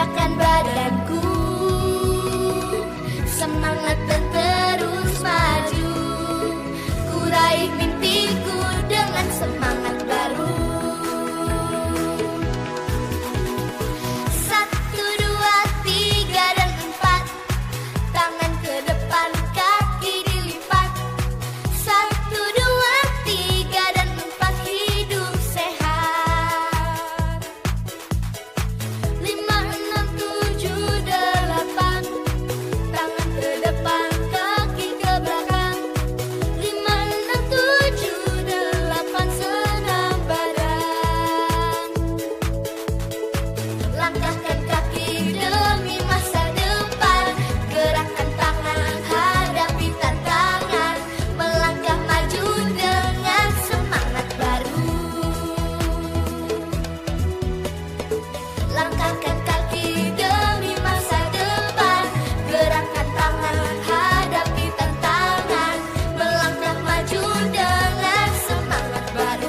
Gerakkan badanku, semangat dan terus maju. Ku raih mimpiku dengan semangat baru. 1, 2, 3 dan 4. Tangan ke depan, kaki dilipat. 1, 2, 3 dan 4. Hidup sehat. 5, 6, 7, 8. Tangan ke depan, kaki ke belakang. 5, 6, 7, 8. Senam badan. Langkahkan kaki demi masa depan. Gerakkan tangan, hadapi tantangan. Melangkah maju dengan semangat baru. Langkahkan kaki demi masa depan. Gerakkan tangan, hadapi tantangan. Melangkah maju dengan semangat baru.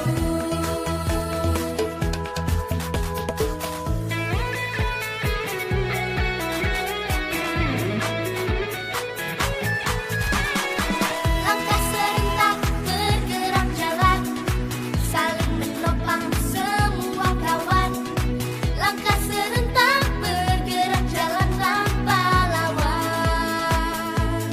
Langkah serentak bergerak jalan, saling menopang semua kawan. Langkah serentak bergerak jalan tanpa lawan.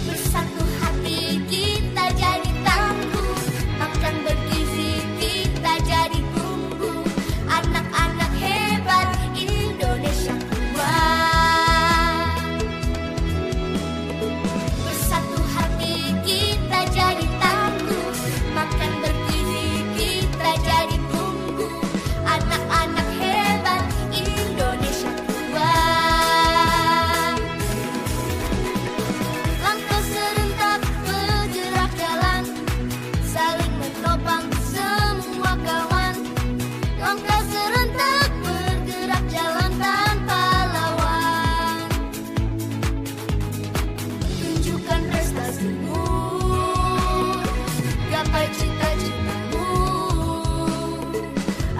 Bersatu hati kita jadi tangguh, makan bergizi kita jadi tumbuh. Anak-anak hebat Indonesia kuat. Bersatu hati kita jadi tangguh, makan bergizi kita jadi tumbuh. Anak-anak hebat Indonesia kuat. Langkah serentak bergerak jalan, saling menopang semua kawan. Langkah serentak bergerak jalan tanpa lawan. Tunjukkan prestasimu, gapai cita-citamu.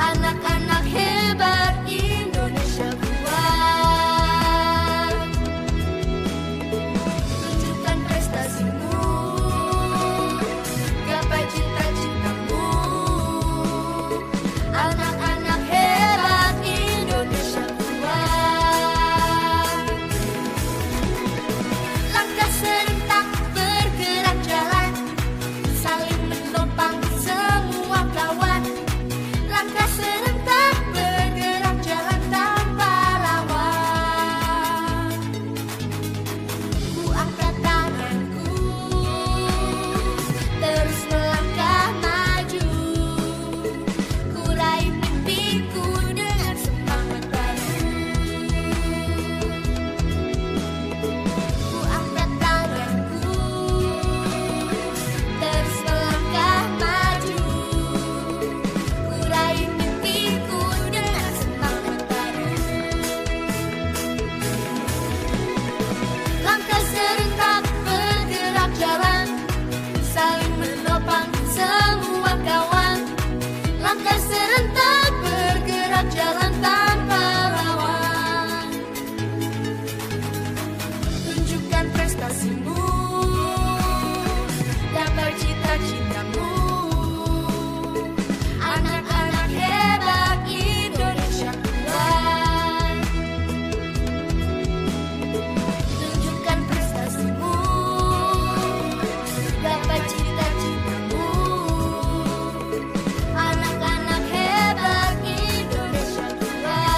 Anak-anak hebat Indonesia kuat. Tunjukkan prestasimu, gapai cita-citamu. Anak-anak hebat Indonesia kuat. Langkah serentak bergerak jalan, saling menopang semua kawan. Langkah serentak bergerak jalan tanpa lawan. Ku angkat tanganku, terus melangkah maju. Ku raih mimpiku dengan semangat baru. Ku angkat tanganku, terus melangkah maju. Ku raih mimpiku dengan semangat baru. Langkah serentak bergerak jalan, saling menopang semua kawan. Langkah serentak bergerak jalan tanpa lawan. Tunjukkan prestasimu, gapai cita-citamu. Anak-anak hebat Indonesia kuat. Tunjukkan prestasimu, gapai cita-citamu. Anak-anak hebat Indonesia kuat.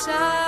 bangsa.